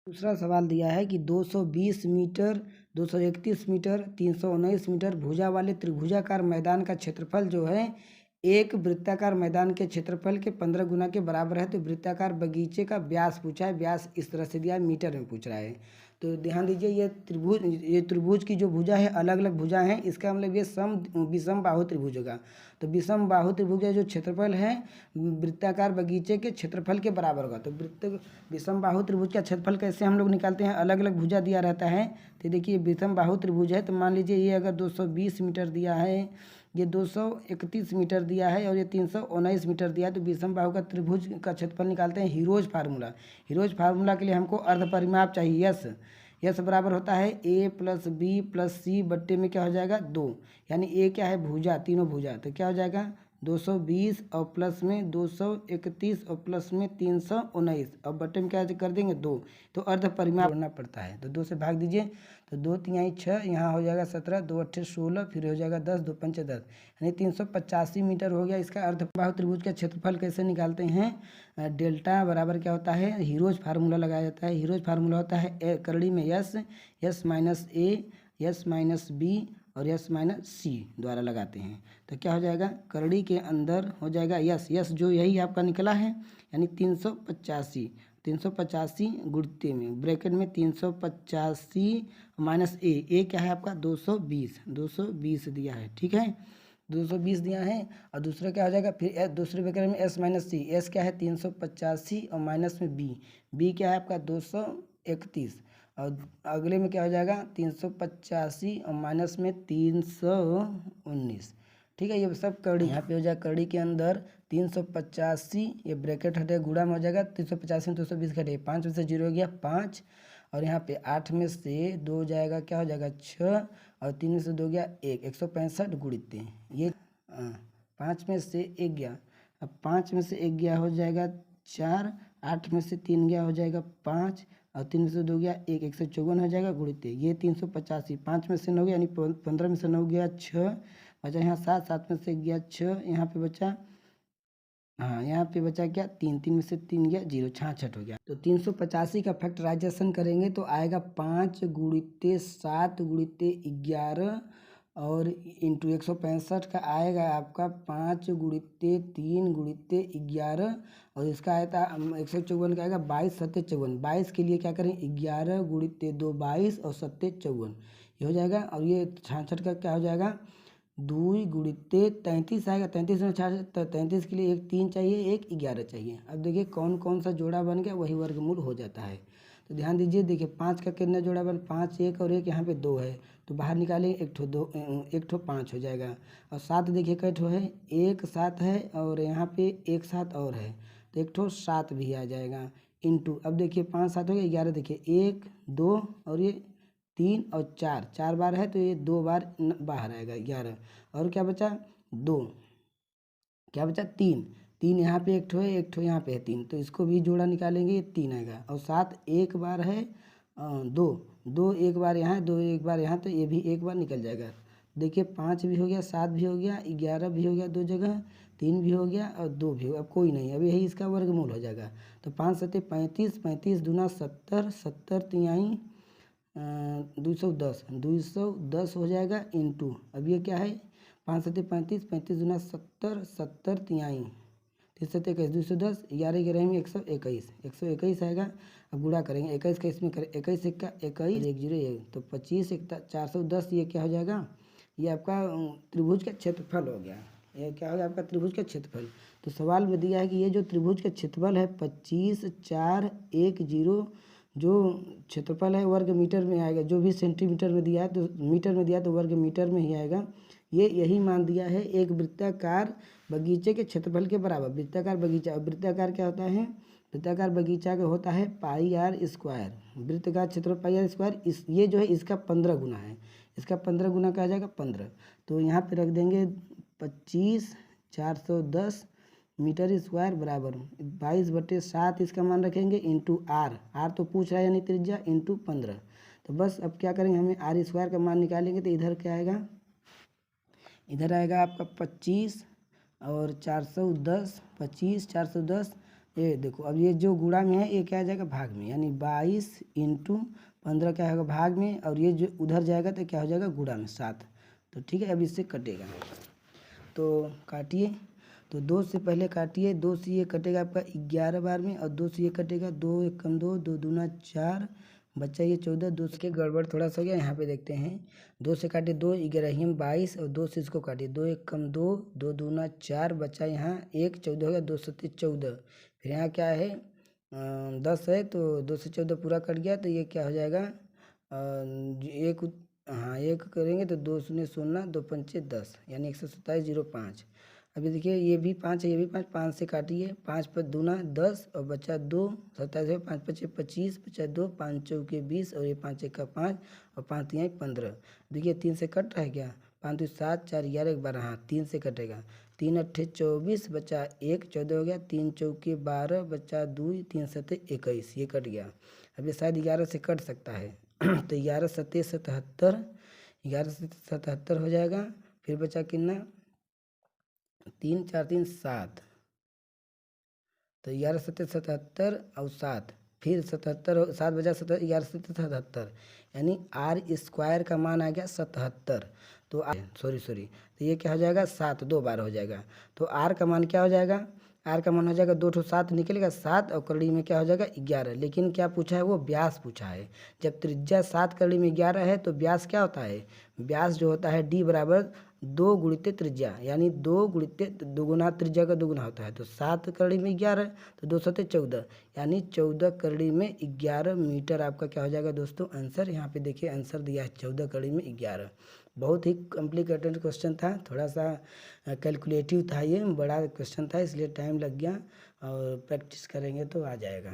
दूसरा सवाल दिया है कि 220 मीटर, 231 मीटर, 319 मीटर भुजा वाले त्रिभुजाकार मैदान का क्षेत्रफल जो है एक वृत्ताकार मैदान के क्षेत्रफल के 15 गुना के बराबर है। तो वृत्ताकार बगीचे का व्यास पूछा है, व्यास इस तरह से दिया है, मीटर में पूछ रहा है। तो ध्यान दीजिए, ये त्रिभुज की जो भुजा है अलग अलग भुजा हैं, इसका मतलब ये विषम बाहु त्रिभुज होगा। तो विषम बाहु त्रिभुज का जो क्षेत्रफल है वृत्ताकार बगीचे के क्षेत्रफल के बराबर होगा। तो विषम बाहु त्रिभुज का क्षेत्रफल कैसे हम लोग निकालते हैं, अलग अलग भुजा दिया रहता है। तो देखिए विषम बाहु त्रिभुज है, तो मान लीजिए ये अगर 220 मीटर दिया है, ये 231 मीटर दिया है और ये 319 मीटर दिया है। तो विषम बाहु का त्रिभुज का क्षेत्रफल निकालते हैं हीरोज फार्मूला। हीरोज फार्मूला के लिए हमको अर्ध परिमाप चाहिए, यस बराबर होता है ए प्लस बी प्लस सी बट्टे में क्या हो जाएगा 2, यानी ए क्या है भुजा, तीनों भुजा, तो क्या हो जाएगा 220 और प्लस में 231 और प्लस में 319 और बट्टे में क्या कर देंगे 2। तो अर्ध परिमाप जोड़ना पड़ता है, तो 2 से भाग दीजिए, तो 2 तिहाई 6, यहाँ हो जाएगा 17, 2 अट्ठे 16, फिर हो जाएगा 10, 2 पंचे 10, यानी 385 मीटर हो गया। इसका अर्धबाहु त्रिभुज का क्षेत्रफल कैसे निकालते हैं, डेल्टा बराबर क्या होता है, हीरोज फार्मूला लगाया जाता है। हीरोज फार्मूला होता है करड़ी में यस माइनस ए, यस माइनस बी और यस माइनस सी द्वारा लगाते हैं। तो क्या हो जाएगा करड़ी के अंदर हो जाएगा यस जो यही आपका निकला है, यानी 385 गुणते में ब्रैकेट में 385 माइनस ए क्या है आपका 220 दिया है, ठीक है 220 दिया है। और दूसरा क्या हो जाएगा फिर दूसरे ब्रैकेट में एस माइनस सी, एस क्या है 385 और माइनस में बी क्या है आपका 231 और अगले में क्या हो जाएगा 385 और माइनस में 319, ठीक है। ये सब करड़ी यहाँ पे हो जाएगा, करड़ी के अंदर 385 ये ब्रैकेट हटे गुणा में हो जाएगा 385 में 220 घटे 5 में से 0 हो गया 5 और यहाँ पे 8 में से 2 जाएगा क्या हो जाएगा 6 और 3 में से 2 गया 1, 165 गुणित ये 5 में से 1 गया, अब 5 में से 1 गया हो जाएगा 4, 8 में से 3 गया हो जाएगा 5 और 3 में से 2 गया 1, 154 हो जाएगा गुणित ये 385, 5 में से 9 गया यानी 15 में से 9 गया 6, बचा यहाँ 7, 7 में से गया 6, यहाँ पे बचा हाँ यहाँ पे बचा क्या 3, 3 में से 3 गया 0, 66 हो गया। तो 385 का फैक्टराइजेशन करेंगे तो आएगा 5 गुणित 7 गुणित 11 और इंटू 165 का आएगा आपका 5 गुणित 3 गुणित 11 और इसका आया था 154 का आएगा 22 7 54, 22 के लिए क्या करें 11 गुणित 2 22 और 7 54 ये हो जाएगा। और ये 66 का क्या हो जाएगा 2 गुणित 33 आएगा, 33 में 33 के लिए एक 3 चाहिए एक 11 चाहिए। अब देखिए कौन कौन सा जोड़ा बन गया वही वर्गमूल हो जाता है। तो ध्यान दीजिए, देखिए 5 का कितना जोड़ा बन 5 1 और 1 यहाँ पे 2 है तो बाहर निकालेंगे 1 ठो 5 हो जाएगा। और 7 देखिए कई ठो है 1 7 है और यहाँ पे 1 7 और है तो 1 ठो 7 भी आ जाएगा इंटू। अब देखिए 5 7 हो गया 11, देखिए 1 2 और ये 3 और 4 4 बार है तो ये 2 बार बाहर आएगा 11 और क्या बचा 2, क्या बचा 3 3 यहाँ पे 1 ठो है 1 ठो यहाँ पे है 3 तो इसको भी जोड़ा निकालेंगे ये 3 आएगा। और 7 1 बार है 2 2 1 बार यहाँ 2 1 बार यहाँ तो ये भी 1 बार निकल जाएगा। देखिए 5 भी हो गया 7 भी हो गया 11 भी हो गया 2 जगह 3 भी हो गया और 2 भी हो गया, अब कोई नहीं, अब यही इसका वर्गमूल हो जाएगा। तो 5 7 35 35 दूना 70 70 तिहाई 210 210 हो जाएगा इंटू। अब ये क्या है 5 7 35 35 दूना 70 70 तिहाई 3 7 21 210 11 11 में 121 आएगा। अब गुणा करेंगे 21 का इसमें करें 21 1 का 21 1 0 1 तो 25 1 410 ये क्या हो जाएगा ये आपका त्रिभुज का क्षेत्रफल हो गया। ये क्या हो गया आपका त्रिभुज का क्षेत्रफल। तो सवाल में दिया है कि ये जो त्रिभुज का क्षेत्रफल है 25 4 1 0 जो क्षेत्रफल है वर्ग मीटर में आएगा, जो भी सेंटीमीटर में दिया है तो मीटर में दिया है तो वर्ग मीटर में ही आएगा। ये यही मान दिया है एक वृत्ताकार बगीचे के क्षेत्रफल के बराबर। वृत्ताकार बगीचा, वृत्ताकार क्या होता है वृत्ताकार बगीचा का होता है पाई आर स्क्वायर, वृत्त का क्षेत्रफल पाई आर स्क्वायर। इस ये जो है इसका 15 गुना है, इसका 15 गुना का आ जाएगा 15। तो यहाँ पे रख देंगे 25 410 मीटर स्क्वायर बराबर 22/7 इसका मान रखेंगे इंटू आर, आर तो पूछ रहा है यानी त्रिज्या इंटू 15। तो बस अब क्या करेंगे हमें आर स्क्वायर का मान निकालेंगे तो इधर क्या आएगा इधर आएगा आपका 25 और 410 25 410 ये देखो अब ये जो गुणा में है ये क्या आ जाएगा भाग में, यानी 22 इंटू 15 क्या होगा भाग में, और ये जो उधर जाएगा तो क्या हो जाएगा गुणा में 7। तो ठीक है, अब इससे कटेगा तो काटिए। तो 2 से पहले काटिए, 2 से ये कटेगा आपका 11 बार में, और 2 से ये कटेगा 2 एक कम 2, 2 दूना 4, बच्चा ये 14, 2 से गड़बड़ थोड़ा सा हो गया, यहाँ पे देखते हैं। 2 से काटे 2 11 22, और 2 से इसको काटिए 2 एक कम 2, 2 दूना 4, बच्चा यहाँ 1 14 हो गया, 2 सत्ते 14। फिर यहाँ क्या है 10 है, तो 2 से 14 पूरा कट गया, तो ये क्या हो जाएगा एक, हाँ एक करेंगे तो 2 शून्य 0, 2 पंचे 10, यानी 127.05। अभी देखिए ये भी 5 है, ये भी 5, 5 से काटिए, 5 पर दूना 10, और बचा 2, 27 5 पचे 25, बचा 2, 5 चौके 20, और ये 5 एक का 5, और 5 तिहाई 15। देखिए 3 से कट रहा है क्या, 5 तो 7 4 11 12, हाँ 3 से कटेगा, 3 अट्ठे 24, बचा 1 14 हो गया, 3 चौके 12, बचा 2, 3 सत्ते 21, ये कट गया। अब ये शायद 11 से कट सकता है तो 11 सत्ते 77, 11 से 77 हो जाएगा। फिर बचा कितना 3 4 3 7, तो 11 सत्ते 77 और 7, फिर 77 7 बजा 77, 11 सत्ते 77, यानी आर स्क्वायर का मान आ गया 77। तो सॉरी तो ये क्या हो जाएगा 7 2 बार हो जाएगा। तो आर का मान क्या हो जाएगा, आर का मान हो जाएगा 2 ठो 7 निकलेगा 7, और करड़ी में क्या हो जाएगा 11। लेकिन क्या पूछा है वो व्यास पूछा है। जब त्रिज्या 7 करड़ी में 11 है तो व्यास क्या होता है, व्यास जो होता है d बराबर 2 गुणित त्रिज्या, यानी 2 गुणित दुगुना त्रिज्या का दुगुना होता है। तो 7 करड़ी में 11, तो 2 सत्ते 14, यानी 14 करड़ी में 11 मीटर आपका क्या हो जाएगा दोस्तों आंसर। यहाँ पे देखिए आंसर दिया है 14 करड़ी में 11। बहुत ही कॉम्प्लिकेटेड क्वेश्चन था, थोड़ा सा कैलकुलेटिव था, ये बड़ा क्वेश्चन था इसलिए टाइम लग गया, और प्रैक्टिस करेंगे तो आ जाएगा।